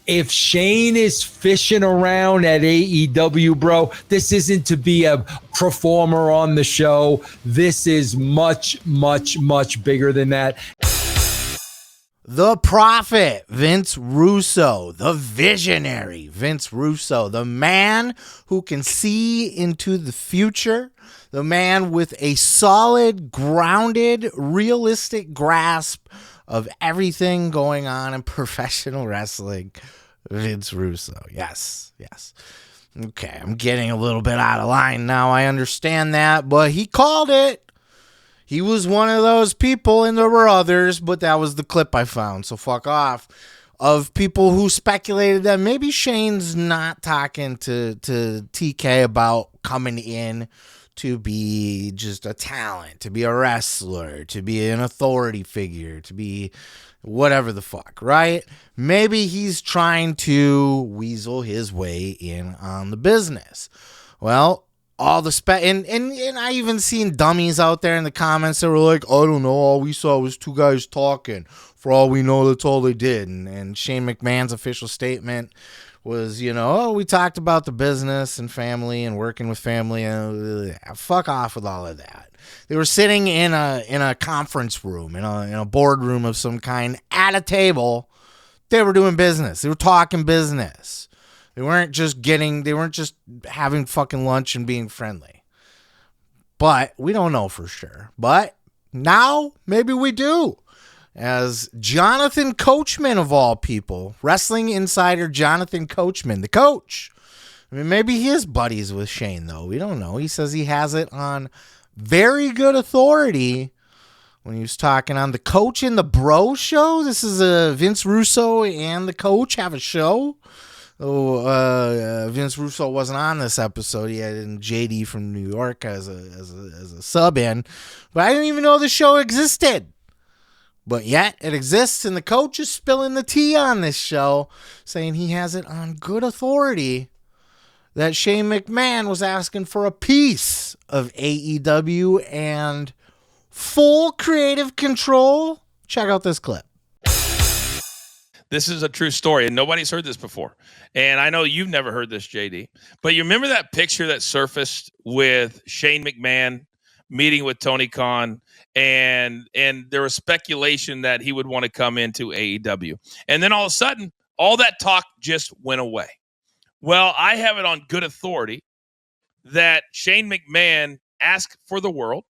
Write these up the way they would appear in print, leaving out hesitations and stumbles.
If Shane is fishing around at AEW, bro, this isn't to be a performer on the show. This is much, much, much bigger than that. The prophet, Vince Russo, the visionary, Vince Russo, the man who can see into the future, the man with a solid, grounded, realistic grasp of everything going on in professional wrestling, Vince Russo. Yes. Okay, I'm getting a little bit out of line now. I understand that, but he called it. He was one of those people, and there were others, but that was the clip I found, so fuck off, of people who speculated that maybe Shane's not talking to TK about coming in to be just a talent, to be a wrestler, to be an authority figure, to be whatever the fuck, right? Maybe he's trying to weasel his way in on the business. Well, all the and I even seen dummies out there in the comments that were like, I don't know, all we saw was two guys talking. For all we know, that's all they did. And Shane McMahon's official statement was, we talked about the business and family and working with family, and fuck off with all of that. They were sitting in a conference room, in a boardroom of some kind, at a table. They were doing business. They were talking business. They weren't just having fucking lunch and being friendly. But we don't know for sure. But now maybe we do. As Jonathan Coachman, of all people, wrestling insider Jonathan Coachman, the coach. I mean, maybe he is buddies with Shane, though. We don't know. He says he has it on very good authority when he was talking on the Coach and the Bro show. This is Vince Russo and the Coach have a show. Vince Russo wasn't on this episode. He had JD from New York as a sub in, but I didn't even know the show existed. But yet it exists, and the Coach is spilling the tea on this show, saying he has it on good authority that Shane McMahon was asking for a piece of AEW and full creative control. Check out this clip. This is a true story, and nobody's heard this before. And I know you've never heard this, JD. But you remember that picture that surfaced with Shane McMahon meeting with Tony Khan, and there was speculation that he would want to come into AEW. And then all of a sudden, all that talk just went away. Well, I have it on good authority that Shane McMahon asked for the world.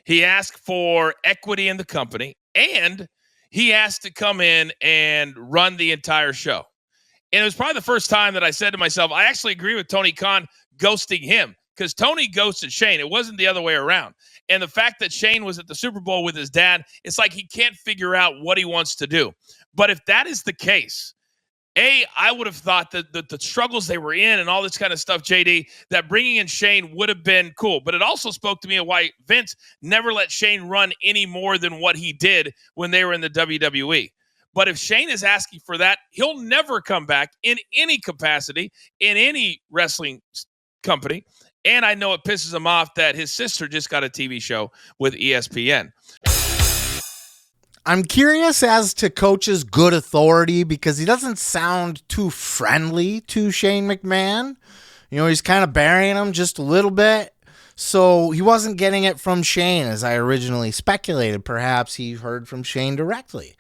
He asked for equity in the company, and he asked to come in and run the entire show. And it was probably the first time that I said to myself, I actually agree with Tony Khan ghosting him, because Tony ghosted Shane. It wasn't the other way around. And the fact that Shane was at the Super Bowl with his dad, it's like he can't figure out what he wants to do. But if that is the case, I would have thought that the struggles they were in and all this kind of stuff, JD, that bringing in Shane would have been cool. But it also spoke to me of why Vince never let Shane run any more than what he did when they were in the WWE. But if Shane is asking for that, he'll never come back in any capacity in any wrestling company. And I know it pisses him off that his sister just got a TV show with ESPN. I'm curious as to Coach's good authority, because he doesn't sound too friendly to Shane McMahon. He's kind of burying him just a little bit. So he wasn't getting it from Shane, as I originally speculated. Perhaps he heard from Shane directly.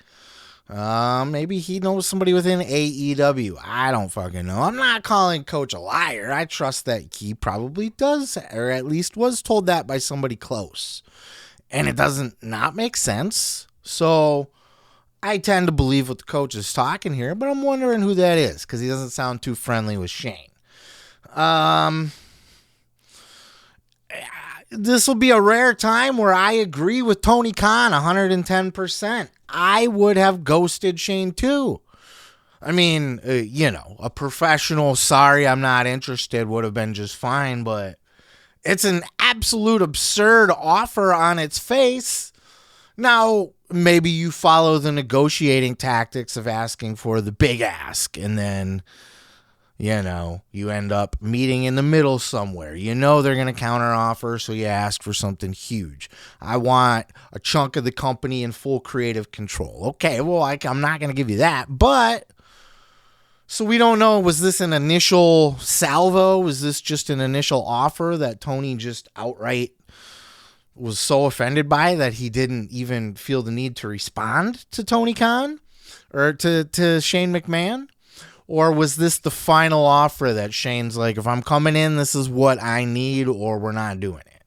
Maybe he knows somebody within AEW. I don't fucking know. I'm not calling Coach a liar. I trust that he probably does, or at least was told that by somebody close. And it doesn't not make sense. So I tend to believe what the Coach is talking here, but I'm wondering who that is, because he doesn't sound too friendly with Shane. This will be a rare time where I agree with Tony Khan 110%. I would have ghosted Shane too. I mean, a professional, sorry, I'm not interested would have been just fine, but it's an absolute absurd offer on its face. Now, maybe you follow the negotiating tactics of asking for the big ask, and then, you end up meeting in the middle somewhere. They're going to counter offer, so you ask for something huge. I want a chunk of the company in full creative control. Okay, well, I'm not going to give you that, but So we don't know, was this an initial salvo? Was this just an initial offer that Tony just outright was so offended by that he didn't even feel the need to respond to Tony Khan or to Shane McMahon? Or was this the final offer that Shane's like, if I'm coming in, this is what I need, or we're not doing it?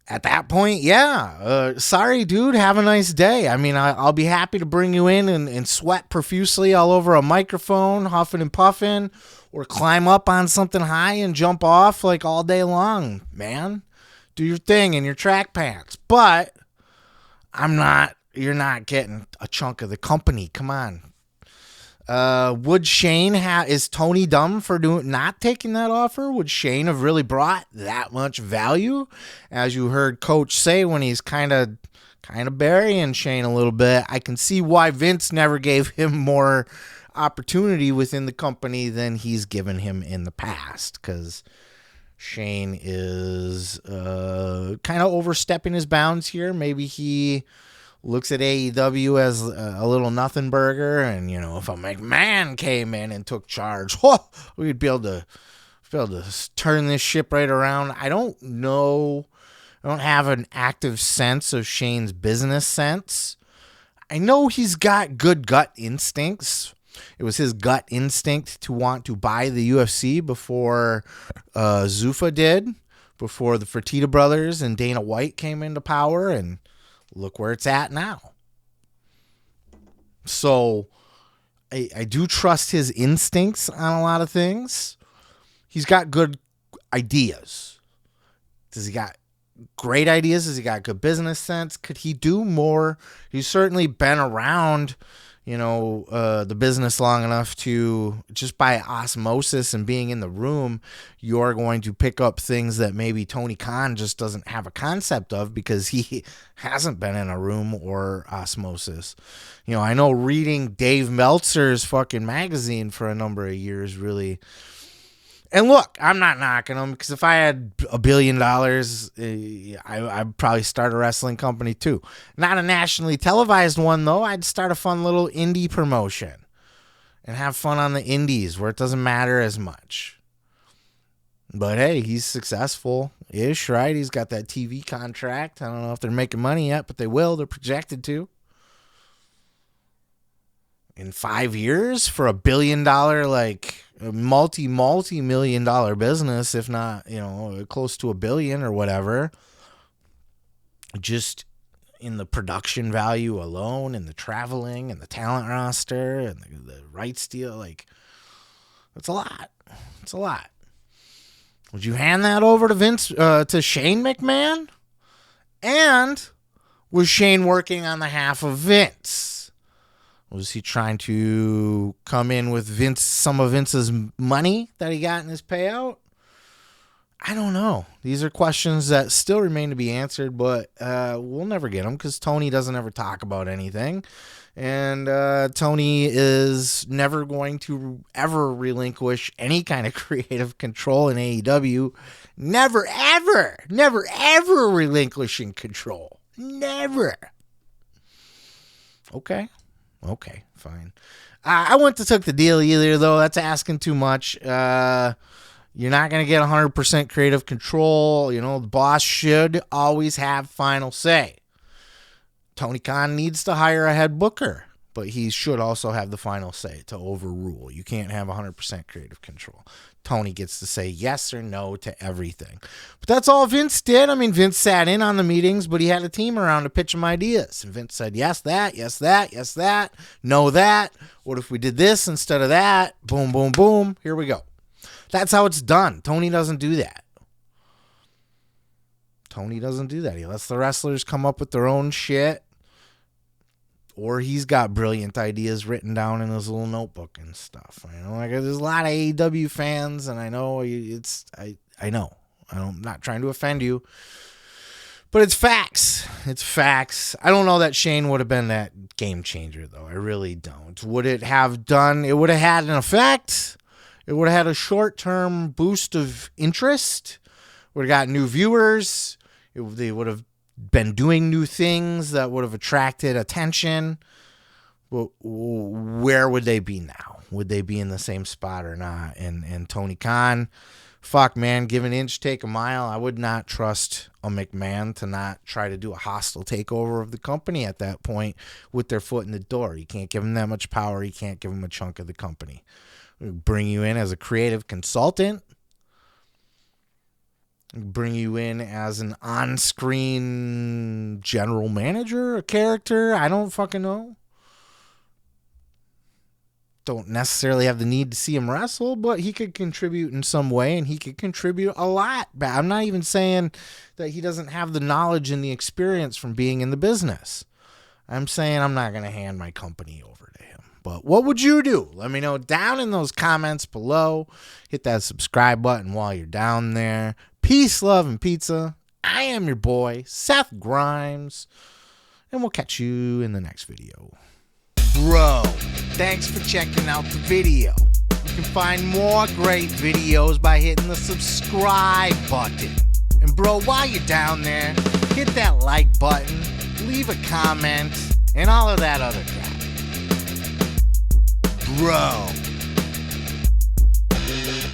At that point, yeah. Sorry, dude. Have a nice day. I mean, I'll be happy to bring you in and sweat profusely all over a microphone, huffing and puffing, or climb up on something high and jump off like all day long, man. Do your thing in your track pants. But you're not getting a chunk of the company. Come on. Would Shane is Tony dumb for not taking that offer? Would Shane have really brought that much value? As you heard Coach say when he's kind of burying Shane a little bit, I can see why Vince never gave him more opportunity within the company than he's given him in the past, because Shane is kind of overstepping his bounds here. Maybe he looks at AEW as a little nothing burger, and if a McMahon came in and took charge, we'd be able to turn this ship right around. I don't know. I don't have an active sense of Shane's business sense. I know he's got good gut instincts. It was his gut instinct to want to buy the UFC before Zuffa did, before the Fertitta brothers and Dana White came into power, and look where it's at now. So I do trust his instincts on a lot of things. He's got good ideas. Does he got great ideas? Does he got good business sense? Could he do more? He's certainly been around, the business long enough to, just by osmosis and being in the room, you're going to pick up things that maybe Tony Khan just doesn't have a concept of because he hasn't been in a room or osmosis. I know reading Dave Meltzer's fucking magazine for a number of years really. And look, I'm not knocking him, because if I had $1 billion, I'd probably start a wrestling company too. Not a nationally televised one, though. I'd start a fun little indie promotion and have fun on the indies where it doesn't matter as much. But hey, he's successful-ish, right? He's got that TV contract. I don't know if they're making money yet, but they will. They're projected to. In 5 years for $1 billion, multi-million dollar business, if not, close to $1 billion or whatever, just in the production value alone, and the traveling and the talent roster and the rights deal, that's a lot. It's a lot. Would you hand that over to to Shane McMahon? And was Shane working on the half of Vince? Was he trying to come in with some of Vince's money that he got in his payout? I don't know. These are questions that still remain to be answered, but we'll never get them because Tony doesn't ever talk about anything. And Tony is never going to ever relinquish any kind of creative control in AEW. Never, ever relinquishing control. Never. Okay, fine. I wouldn't have took the deal either, though. That's asking too much. You're not going to get 100% creative control. The boss should always have final say. Tony Khan needs to hire a head booker, but he should also have the final say to overrule. You can't have 100% creative control. Tony gets to say yes or no to everything. But that's all Vince did. I mean, Vince sat in on the meetings, but he had a team around to pitch him ideas. And Vince said, yes, that, yes, that, yes, that, no, that. What if we did this instead of that? Boom, boom, boom. Here we go. That's how it's done. Tony doesn't do that. He lets the wrestlers come up with their own shit. Or he's got brilliant ideas written down in his little notebook and stuff. There's a lot of AEW fans, and I know I know. I'm not trying to offend you, but it's facts. I don't know that Shane would have been that game changer, though. I really don't. Would it have done? It would have had an effect. It would have had a short-term boost of interest. Would have got new viewers. They would have been doing new things that would have attracted attention. Well, where would they be now? would they be in the same spot or not? And Tony Khan, fuck, man, give an inch, take a mile. I would not trust a McMahon to not try to do a hostile takeover of the company at that point with their foot in the door. You can't give them that much power. You can't give them a chunk of the company. Bring you in as a creative consultant. Bring you in as an on-screen general manager, a character. I don't fucking know. Don't necessarily have the need to see him wrestle, but he could contribute in some way, and he could contribute a lot. But I'm not even saying that he doesn't have the knowledge and the experience from being in the business. I'm saying I'm not going to hand my company over to him. But what would you do? Let me know down in those comments below. Hit that subscribe button while you're down there. Peace, love, and pizza. I am your boy, Seth Grimes, and we'll catch you in the next video. Bro, thanks for checking out the video. You can find more great videos by hitting the subscribe button. And bro, while you're down there, hit that like button, leave a comment, and all of that other crap.